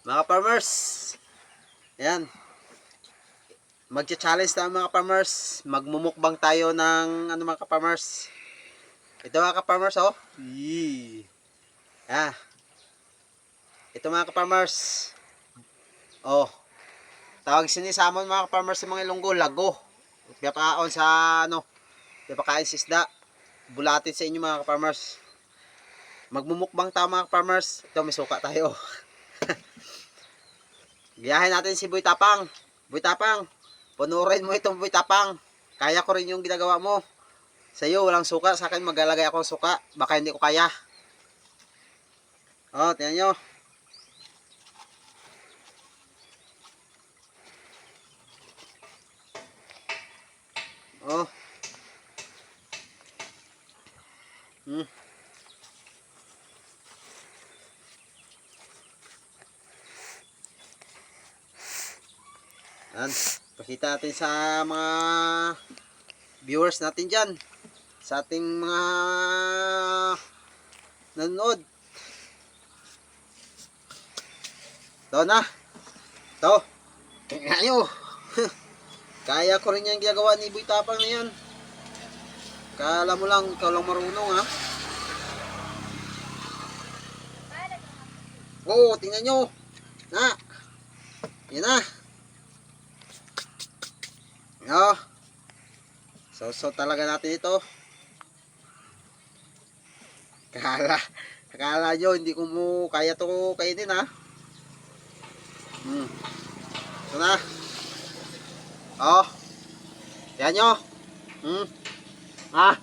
Mga farmers, ayan, magcha-challenge tayo mga farmers. Magmumukbang tayo ng ano mga farmers. Ito mga farmers, oh. Ah, ito mga farmers. Oh, tawag sinisamon mga farmers sa mga Ilonggo, lago. Piyakaon sa ano, piyakain sa isda. Bulatin sa inyo mga farmers. Magmumukbang tayo mga farmers. Ito may suka tayo. Biyahin natin si Boy Tapang. Boy Tapang, punurin mo itong Boy Tapang. Kaya ko rin yung ginagawa mo. Sa iyo walang suka, sa akin maglalagay ako ng suka. Baka hindi ko kaya. Oh, tingnan nyo. Oh. Hmm. Yan. Pakita natin sa mga viewers natin dyan. Sa ating mga nanonood. Ito na. Ito. Tingnan nyo. Kaya ko rin yung ginagawa ni Boy Tapang na yan. Kala mo lang, ikaw lang marunong ha. Oo, tingnan nyo. Na. Yan na. Oh. So talaga natin ito. Akala nyo, hindi ko mo kaya to kainin ha. Ito na. Oh. Yan nyo. Ah.